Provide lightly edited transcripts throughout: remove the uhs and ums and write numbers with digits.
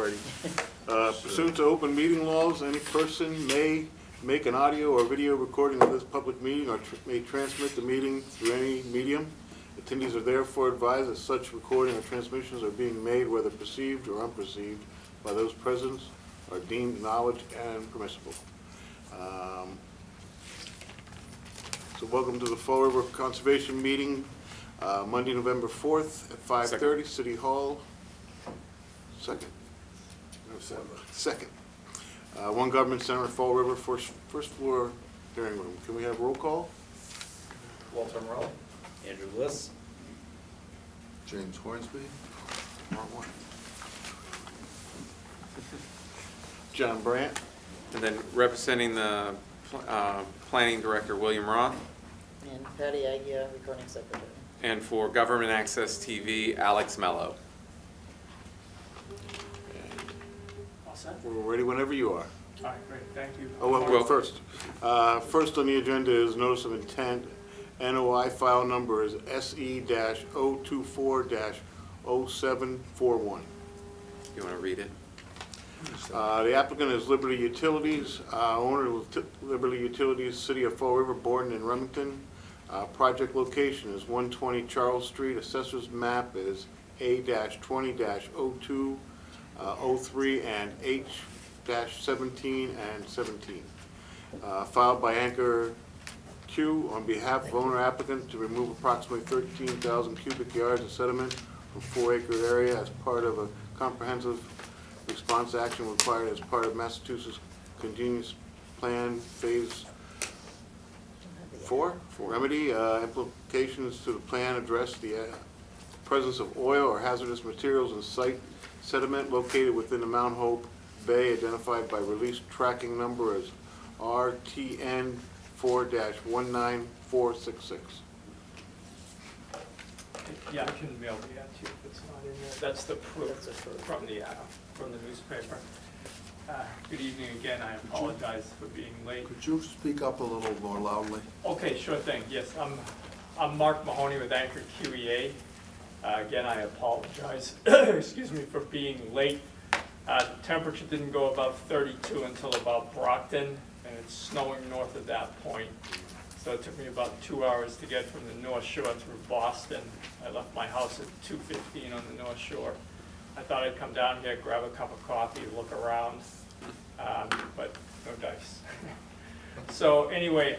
party. Pursuant to open meeting laws, any person may make an audio or video recording of this public meeting or may transmit the meeting through any medium. Attendees are therefore advised that such recording or transmissions are being made, whether perceived or unperceived, by those present are deemed knowledge and permissible. So welcome to the Fall River Conservation Meeting, Monday, November 4th at 5:30, City Hall. Second. One Government Center, Fall River, first floor hearing room. Can we have roll call? Walter Morello. Andrew Bliss. James Hornsby. Wrong one. John Brandt. And then representing the Planning Director, William Roth. And Patty Agia, Recording Secretary. And for Government Access TV, Alex Mello. All set? We're ready whenever you are. All right, great, thank you. Oh, well, first on the agenda is notice of intent. NOI file number is SE-024-0741. You want to read it? The applicant is Liberty Utilities, owner of Liberty Utilities, City of Fall River, Borden, and Remington. Project location is 120 Charles Street. Assessor's map is A-20-0203 and H-17 and 17. Filed by Anchor Q on behalf of owner applicant to remove approximately 13,000 cubic yards of sediment from 4-acre area as part of a comprehensive response action required as part of Massachusetts Continuous Plan Phase 4 for remedy. Implications to the plan address the presence of oil or hazardous materials in site sediment located within the Mount Hope Bay, identified by release tracking number as RTN 4-19466. Yeah, I can mail that to you if it's not in there. That's the proof from the newspaper. Good evening again. I apologize for being late. Could you speak up a little more loudly? Okay, sure thing. Yes, I'm Mark Mahoney with Anchor QEA. Again, I apologize, excuse me, for being late. The temperature didn't go above 32 until about Brockton, and it's snowing north of that point. So it took me about 2 hours to get from the North Shore through Boston. I left my house at 2:15 on the North Shore. I thought I'd come down here, grab a cup of coffee, look around, but no dice. So anyway,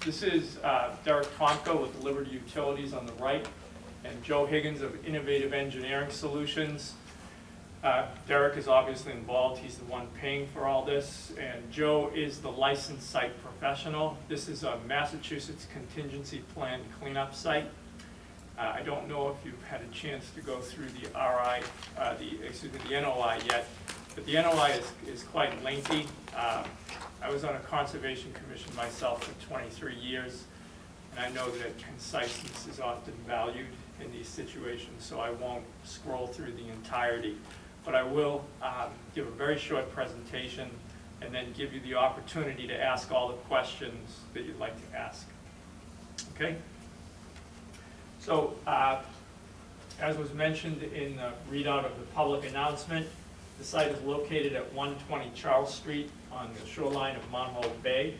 this is Derek Tomko with Liberty Utilities on the right, and Joe Higgins of Innovative Engineering Solutions. Derek is obviously involved. He's the one paying for all this, and Joe is the licensed site professional. This is a Massachusetts contingency plan cleanup site. I don't know if you've had a chance to go through the the NOI yet, but the NOI is quite lengthy. I was on a conservation commission myself for 23 years, and I know that conciseness is often valued in these situations, so I won't scroll through the entirety. But I will give a very short presentation and then give you the opportunity to ask all the questions that you'd like to ask. Okay? So, as was mentioned in the readout of the public announcement, the site is located at 120 Charles Street on the shoreline of Mount Hope Bay.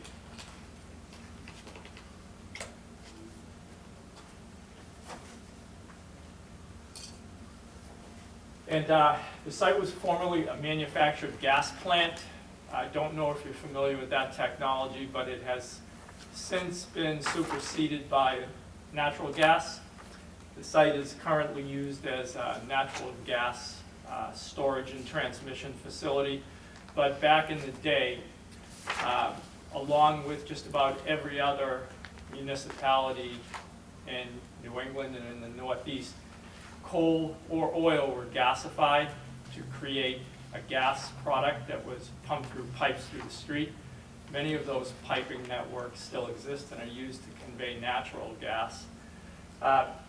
And the site was formerly a manufactured gas plant. I don't know if you're familiar with that technology, but it has since been superseded by natural gas. The site is currently used as a natural gas storage and transmission facility. But back in the day, along with just about every other municipality in New England and in the Northeast, coal or oil were gasified to create a gas product that was pumped through pipes through the street. Many of those piping networks still exist and are used to convey natural gas.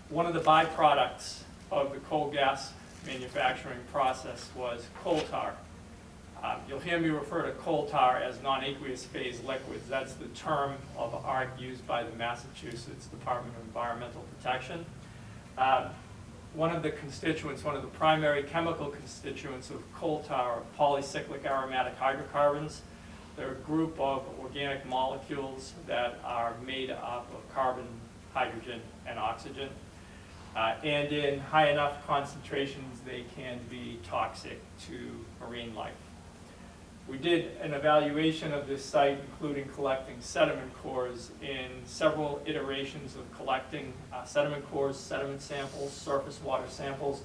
One of the byproducts of the coal gas manufacturing process was coal tar. You'll hear me refer to coal tar as non-aqueous phase liquids. That's the term of art used by the Massachusetts Department of Environmental Protection. one of the constituents, one of the primary chemical constituents of coal tar are polycyclic aromatic hydrocarbons. They're a group of organic molecules that are made up of carbon, hydrogen, and oxygen. And in high enough concentrations, they can be toxic to marine life. We did an evaluation of this site, including collecting sediment cores in several iterations of collecting sediment cores, sediment samples, surface water samples.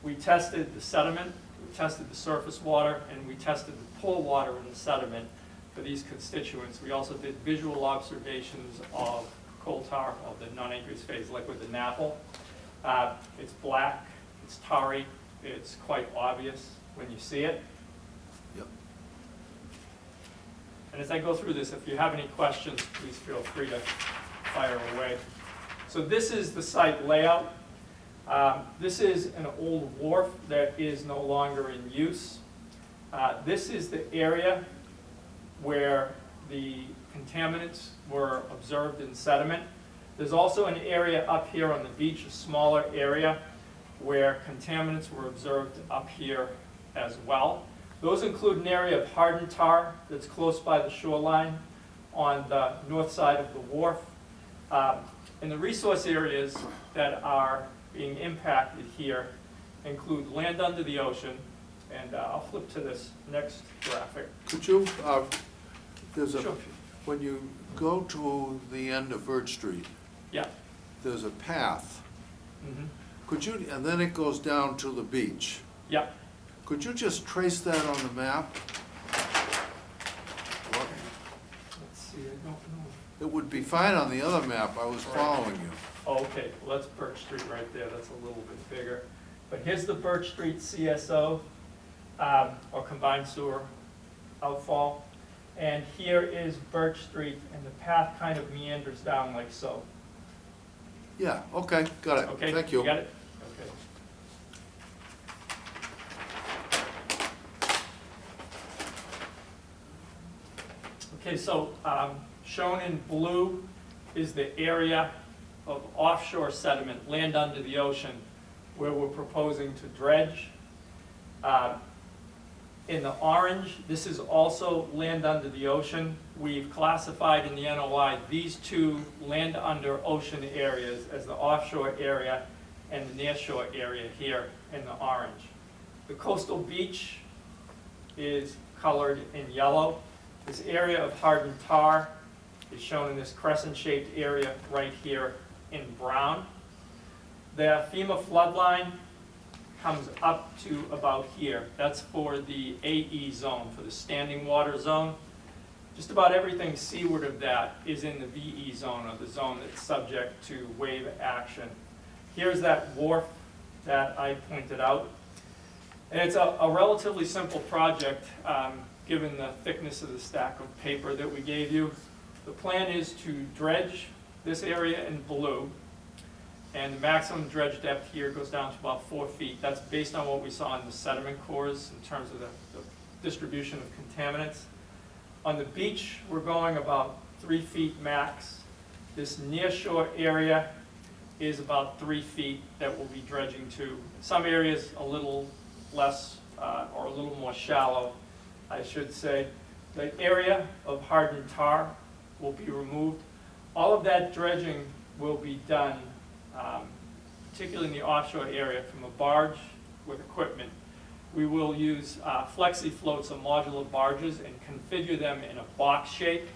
We tested the sediment, we tested the surface water, and we tested the pool water in the sediment for these constituents. We also did visual observations of coal tar, of the non-aqueous phase liquid, the NAPL. It's black, it's tarry, it's quite obvious when you see it. Yep. And as I go through this, if you have any questions, please feel free to fire away. So this is the site layout. This is an old wharf that is no longer in use. This is the area where the contaminants were observed in sediment. There's also an area up here on the beach, a smaller area, where contaminants were observed up here as well. Those include an area of hardened tar that's close by the shoreline on the north side of the wharf. And the resource areas that are being impacted here include land under the ocean, and I'll flip to this next graphic. Could you, there's a, Sure. when you go to the end of Birch Street, Yeah. there's a path. Mhm. Could you, and then it goes down to the beach. Yeah. Could you just trace that on the map? What? Let's see, I don't know. It would be fine on the other map, I was following you. Oh, okay, well, that's Birch Street right there, that's a little bit bigger. But here's the Birch Street CSO, or combined sewer outfall. And here is Birch Street, and the path kind of meanders down like so. Yeah, okay, got it, Okay, thank you. got it? Okay. Okay, so shown in blue is the area of offshore sediment, land under the ocean, where we're proposing to dredge. In the orange, this is also land under the ocean. We've classified in the NOI these two land under ocean areas as the offshore area and the nearshore area here in the orange. The coastal beach is colored in yellow. This area of hardened tar is shown in this crescent-shaped area right here in brown. The FEMA floodline comes up to about here. That's for the AE zone, for the standing water zone. Just about everything seaward of that is in the VE zone, or the zone that's subject to wave action. Here's that wharf that I pointed out. And it's a relatively simple project, given the thickness of the stack of paper that we gave you. The plan is to dredge this area in blue, and the maximum dredge depth here goes down to about 4 feet. That's based on what we saw in the sediment cores in terms of the distribution of contaminants. On the beach, we're going about 3 feet max. This nearshore area is about 3 feet that we'll be dredging to. Some areas a little less, or a little more shallow, I should say. The area of hardened tar will be removed. All of that dredging will be done, particularly in the offshore area, from a barge with equipment. We will use flexi floats or modular barges and configure them in a box shape.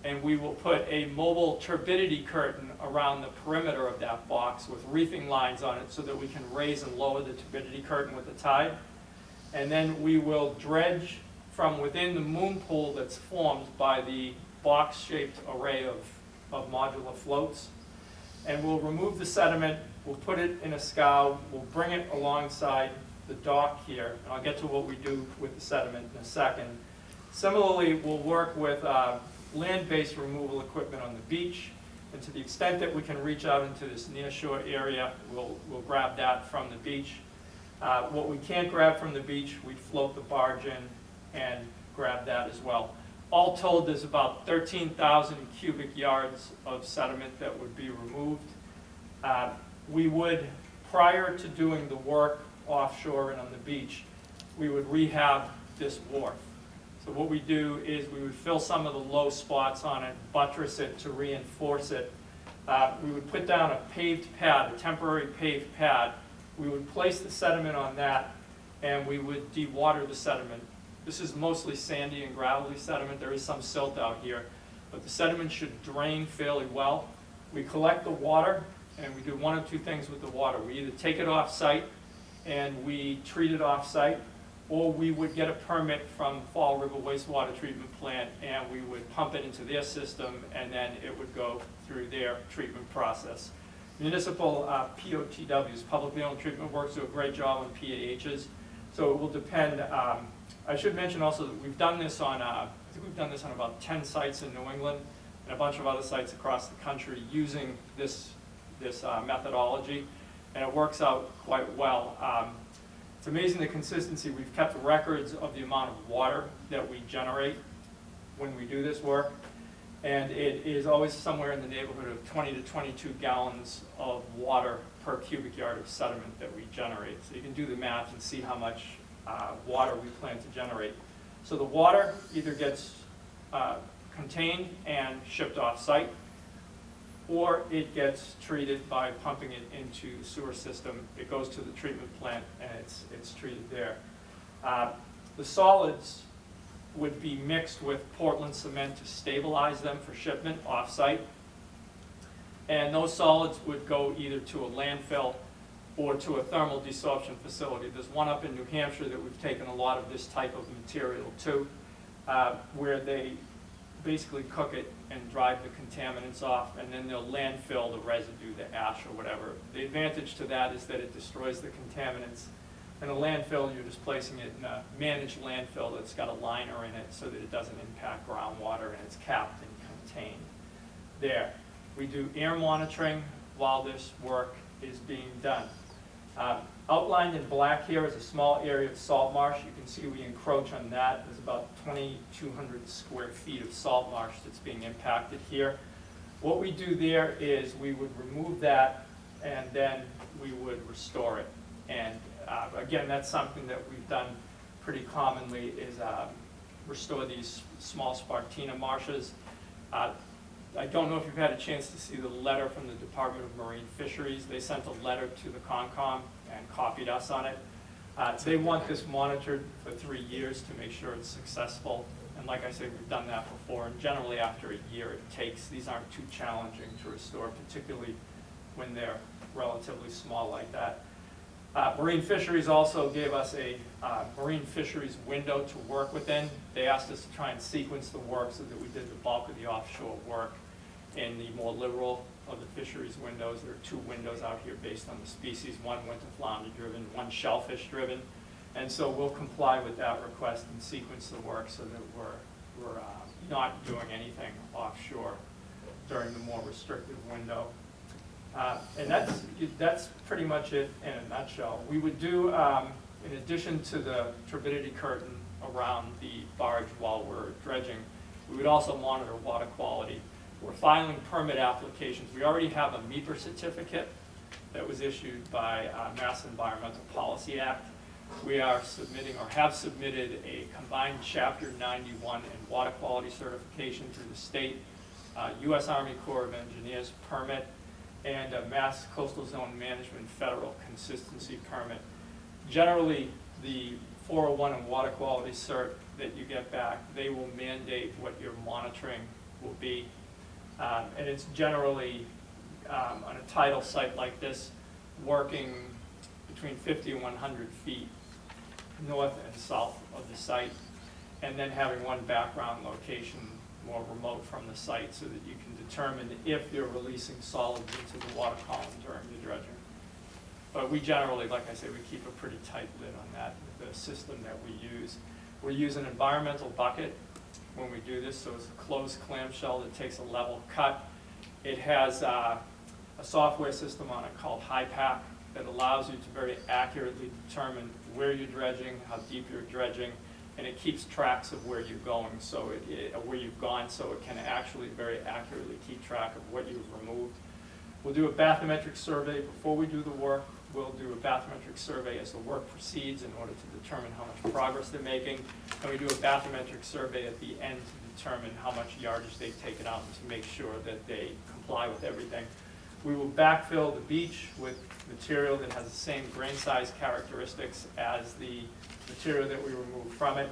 And we will put a mobile turbidity curtain around the perimeter of that box with reefing lines on it so that we can raise and lower the turbidity curtain with the tide. And then we will dredge from within the moon pool that's formed by the box-shaped array of modular floats. And we'll remove the sediment, we'll put it in a scow, we'll bring it alongside the dock here, and I'll get to what we do with the sediment in a second. Similarly, we'll work with land-based removal equipment on the beach, and to the extent that we can reach out into this nearshore area, we'll grab that from the beach. What we can't grab from the beach, we float the barge in and grab that as well. All told, there's about 13,000 cubic yards of sediment that would be removed. We would prior to doing the work offshore and on the beach, we would rehab this wharf. So what we do is we would fill some of the low spots on it, buttress it to reinforce it. We would put down a paved pad, a temporary paved pad. We would place the sediment on that, and we would dewater the sediment. This is mostly sandy and gravelly sediment. There is some silt out here, but the sediment should drain fairly well. We collect the water, and we do one of two things with the water. We either take it off-site and we treat it off-site, or we would get a permit from Fall River Wastewater Treatment Plant, and we would pump it into their system, and then it would go through their treatment process. Municipal POTWs, publicly owned treatment works, do a great job on PAHs, so it will depend. I should mention also that we've done this on, I think we've done this on about 10 sites in New England and a bunch of other sites across the country using this methodology, and it works out quite well. It's amazing the consistency. We've kept records of the amount of water that we generate when we do this work, and it is always somewhere in the neighborhood of 20 to 22 gallons of water per cubic yard of sediment that we generate. So you can do the math and see how much water we plan to generate. So the water either gets contained and shipped off-site, or it gets treated by pumping it into the sewer system. It goes to the treatment plant and it's treated there. The solids would be mixed with Portland cement to stabilize them for shipment off-site. And those solids would go either to a landfill or to a thermal desorption facility. There's one up in New Hampshire that we've taken a lot of this type of material to, where they basically cook it and drive the contaminants off, and then they'll landfill the residue, the ash or whatever. The advantage to that is that it destroys the contaminants. In a landfill, you're just placing it in a managed landfill that's got a liner in it so that it doesn't impact groundwater, and it's capped and contained there. We do air monitoring while this work is being done. Outlined in black here is a small area of salt marsh. You can see we encroach on that. There's about 2,200 square feet of salt marsh that's being impacted here. What we do there is we would remove that, and then we would restore it. And again, that's something that we've done pretty commonly, is restore these small Spartina marshes. I don't know if you've had a chance to see the letter from the Department of Marine Fisheries. They sent a letter to the Concom and copied us on it. They want this monitored for 3 years to make sure it's successful. And like I said, we've done that before. And generally after a year it takes. These aren't too challenging to restore, particularly when they're relatively small like that. Marine Fisheries also gave us a Marine Fisheries window to work within. They asked us to try and sequence the work so that we did the bulk of the offshore work in the more liberal of the fisheries windows. There are 2 windows out here based on the species, one winter flounder driven, one shellfish driven. And so we'll comply with that request and sequence the work so that we're not doing anything offshore during the more restrictive window. And that's pretty much it in a nutshell. We would do, in addition to the turbidity curtain around the barge while we're dredging, we would also monitor water quality. We're filing permit applications. We already have a MEPR certificate that was issued by Mass Environmental Policy Act. We are submitting, or have submitted, a combined Chapter 91 and water quality certification through the state, U.S. Army Corps of Engineers permit, and a Mass Coastal Zone Management Federal Consistency Permit. Generally, the 401 and water quality cert that you get back, they will mandate what your monitoring will be. And it's generally, on a tidal site like this, working between 50 and 100 feet north and south of the site, and then having one background location more remote from the site so that you can determine if you're releasing solids into the water column during the dredging. But we generally, like I say, we keep a pretty tight lid on that, the system that we use. We use an environmental bucket when we do this, so it's a closed clamshell that takes a level cut. It has a software system on it called HiPAC that allows you to very accurately determine where you're dredging, how deep you're dredging, and it keeps tracks of where you're going, so where you've gone, so it can actually very accurately keep track of what you've removed. We'll do a bathymetric survey before we do the work. we'll do a bathymetric survey as the work proceeds in order to determine how much progress they're making. And we do a bathymetric survey at the end to determine how much yardage they've taken out and to make sure that they comply with everything. We will backfill the beach with material that has the same grain size characteristics as the material that we removed from it.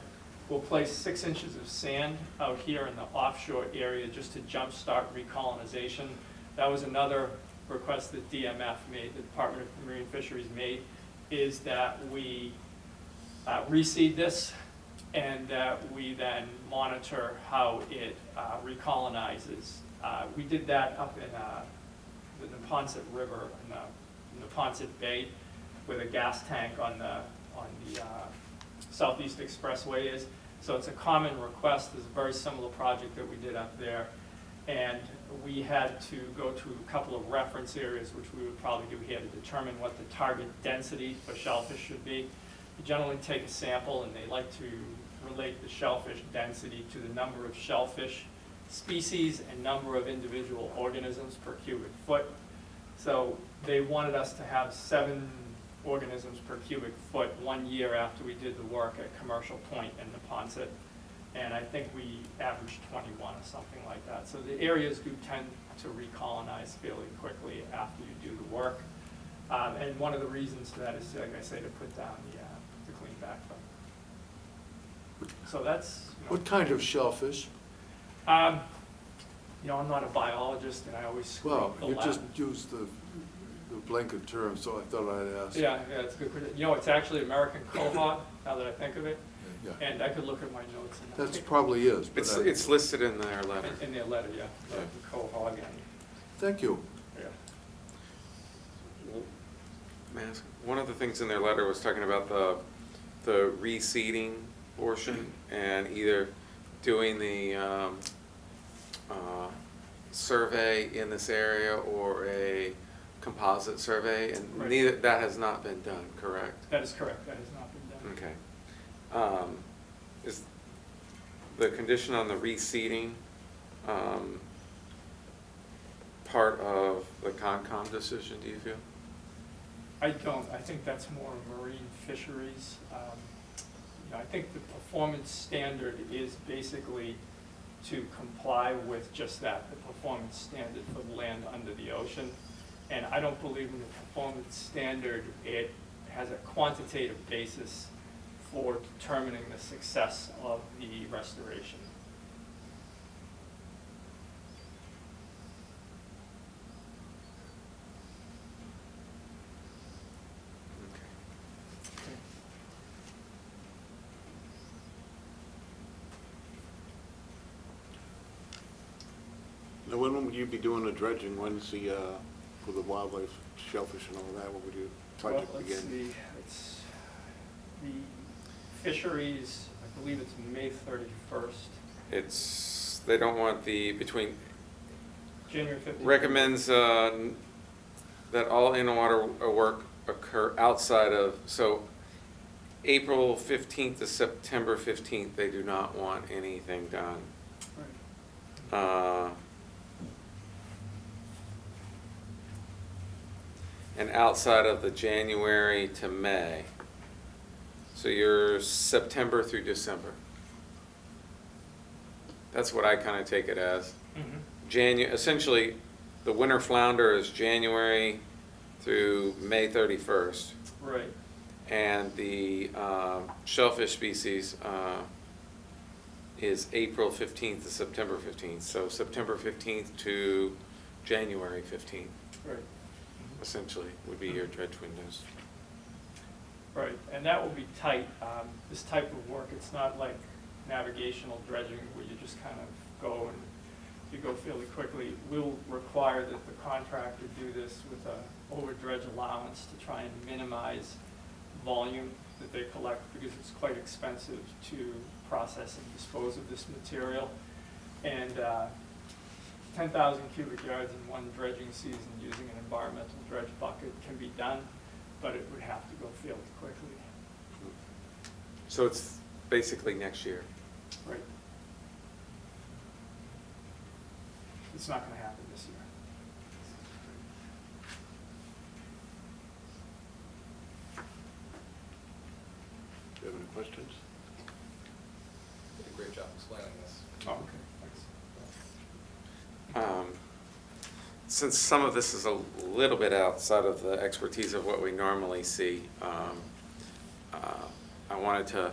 We'll place 6 inches of sand out here in the offshore area just to jumpstart recolonization. That was another request that DMF made, the Department of Marine Fisheries made, is that we reseed this and that we then monitor how it recolonizes. We did that up in the Neponset River, in the Neponset Bay, where the gas tank on the Southeast Expressway is. So it's a common request. It's a very similar project that we did up there. And we had to go to a couple of reference areas, which we would probably do here, to determine what the target density for shellfish should be. We generally take a sample, and they like to relate the shellfish density to the number of shellfish species and number of individual organisms per cubic foot. So they wanted us to have 7 organisms per cubic foot 1 year after we did the work at Commercial Point in Neponset. And I think we averaged 21 or something like that. So the areas do tend to recolonize fairly quickly after you do the work. And one of the reasons for that is, like I say, to put down the clean backfill. So that's, you know, What kind of shellfish? you know, I'm not a biologist, and I always screw Well, up the you Latin. just used the blanket term, so I thought I'd ask. Yeah, it's good. You know, it's actually American quahog, now that I think of it. Yeah. And I could look at my notes. And That's probably is, but It's listed in their letter. in their letter, yeah, the quahog, and, Thank you. yeah. May I ask, one of the things in their letter was talking about the reseeding portion and either doing the survey in this area or a composite survey, and Right. neither, that has not been done, correct? That is correct, that has not been done. Okay. Is the condition on the reseeding part of the Concom decision, do you feel? I don't, I think that's more marine fisheries. You know, I think the performance standard is basically to comply with just that, the performance standard for the land under the ocean. And I don't believe in the performance standard. It has a quantitative basis for determining the success of the restoration. Okay. Now, when would you be doing the dredging? When's the, for the wildlife, shellfish and all that, when would your project Well, begin? let's see, it's the fisheries, I believe it's May 31st, They don't want between, January 15th. recommends that all in-water work occur outside of, so April 15th to September 15th, they do not want anything done. Right. And outside of the January to May. So you're September through December. That's what I kind of take it as. Mhm. Essentially, the winter flounder is January through May 31st. Right. And the shellfish species is April 15th to September 15th. So September 15th to January 15th, Right. essentially, would be your dredge windows. Right, and that will be tight. This type of work, it's not like navigational dredging where you just kind of go and you go fairly quickly. We'll require that the contractor do this with a over dredge allowance to try and minimize volume that they collect, because it's quite expensive to process and dispose of this material. And 10,000 cubic yards in one dredging season using an environmental dredge bucket can be done, but it would have to go fairly quickly. So it's basically next year. Right. It's not gonna happen this year. Questions? Did a great job explaining this. Oh, okay, thanks. Since some of this is a little bit outside of the expertise of what we normally see, I wanted to,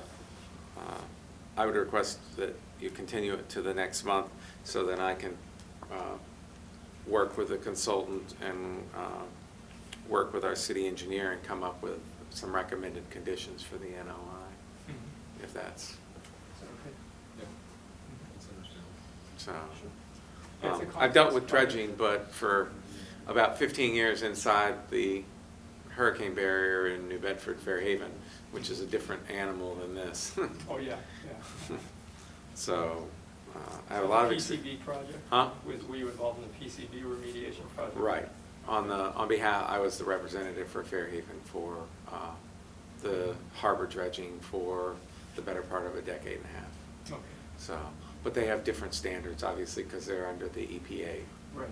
I would request that you continue it to the next month so that I can work with the consultant and work with our city engineer and come up with some recommended conditions for the NOI, Mhm. if that's, Is that okay? Yeah, that's understandable. so. Yeah, it's a I've dealt with complex dredging, but for about 15 years inside the hurricane barrier in New Bedford, Fairhaven, which is a different animal than this. Oh, yeah, yeah. So, I have a lot of. PCB project? Huh? Were you involved in the PCB remediation project? Right. On behalf, I was the representative for Fairhaven for the harbor dredging for the better part of a decade and a half. Okay, So, but they have different standards, obviously, because they're under the EPA. right.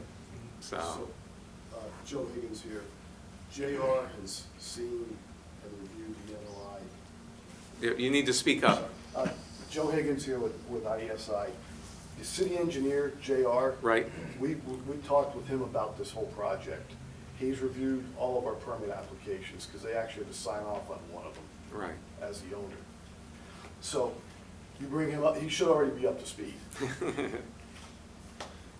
So, Joe Higgins here. JR has seen and reviewed the NOI. you need to speak up. Joe Higgins here with IESI. The city engineer, JR. Right. We talked with him about this whole project. He's reviewed all of our permit applications because they actually had to sign off on one of them Right. as the owner. So you bring him up, he should already be up to speed.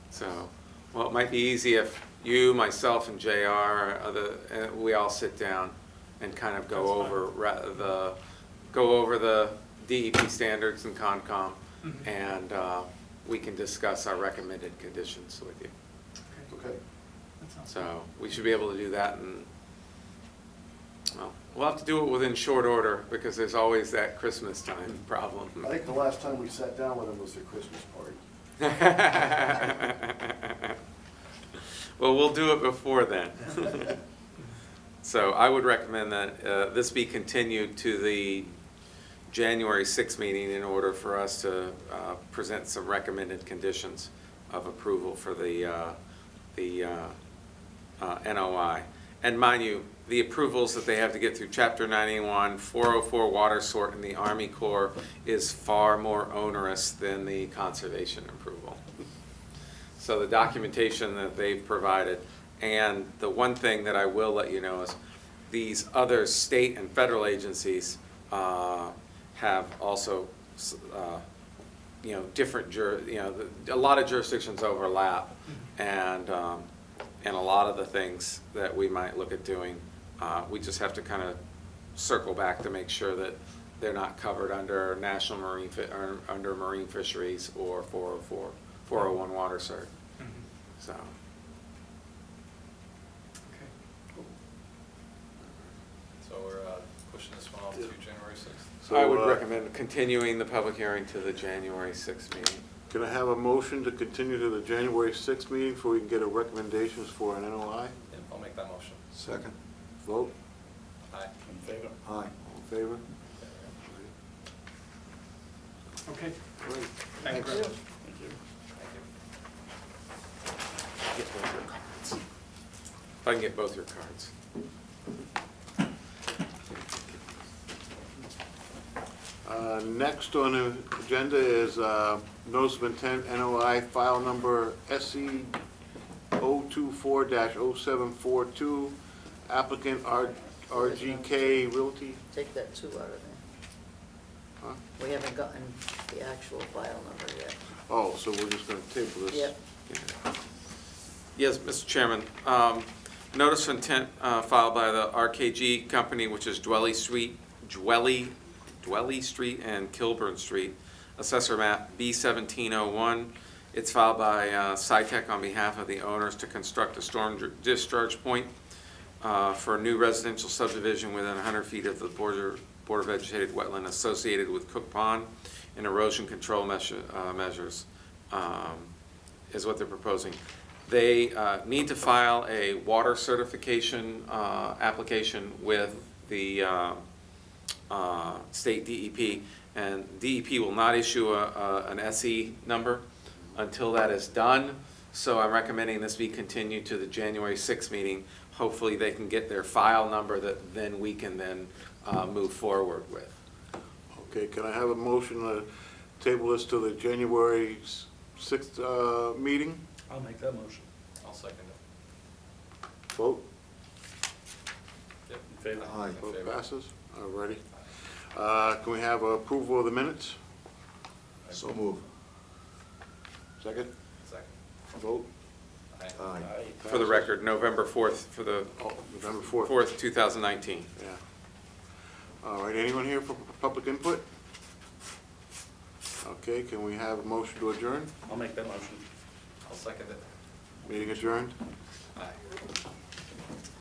So, well, it might be easy if you, myself, and JR, we all sit down and kind of go over the DEP standards and Concom, Mhm. and we can discuss our recommended conditions with you. Okay. That sounds So we should be able to do that, and well, we'll have to do it within short order because there's always that Christmas time problem. I think the last time we sat down with him was their Christmas party. Well, we'll do it before then. So I would recommend that this be continued to the January 6th meeting in order for us to present some recommended conditions of approval for the NOI. And mind you, the approvals that they have to get through Chapter 91, 404 Water Sort, and the Army Corps is far more onerous than the conservation approval. So the documentation that they've provided, and the one thing that I will let you know is these other state and federal agencies have also, different a lot of jurisdictions overlap, and a lot of the things that we might look at doing, we just have to kind of circle back to make sure that they're not covered under National Marine or under Marine Fisheries or 404, 401 Water Cert. Mhm. So, Okay. So we're pushing this one off to January 6th? So, I would recommend continuing the public hearing to the January 6th meeting. Can I have a motion to continue to the January 6th meeting before we can get a recommendations for an NOI? Yep, I'll make that motion. Second. Vote? Aye. In favor? Aye. All in favor? Okay, Great. thank you very much. Thank you. Get both your cards. If I can get both your cards. Next on the agenda is notice of intent NOI file number SC 024-0742, applicant RGK Realty. Take that 2 out of there. Huh? We haven't gotten the actual file number yet. Oh, so we're just gonna table this? Yep. Yes, Mr. Chairman. Notice of intent filed by the RKG company, which is Dwelly Street and Kilburn Street, Assessor map B1701. It's filed by SciTech on behalf of the owners to construct a storm discharge point for a new residential subdivision within 100 feet of the border vegetated wetland associated with Cook Pond, and erosion control measures is what they're proposing. They need to file a water certification application with the state DEP, and DEP will not issue an SE number until that is done. So I'm recommending this be continued to the January 6th meeting. Hopefully they can get their file number that then we can then move forward with. Okay, can I have a motion to table this to the January 6th meeting? I'll make that motion. I'll second it. Vote? Yep. In favor? Aye. In Vote favor. passes. All righty. Can we have approval of the minutes? So move. Second? Second. Vote? Aye. Aye. Aye. For the record, November 4th, for the Oh, November 4th. 4th, 2019. Yeah. All right, anyone here for public input? Okay, can we have a motion to adjourn? I'll make that motion. I'll second it. Meeting adjourned? Aye.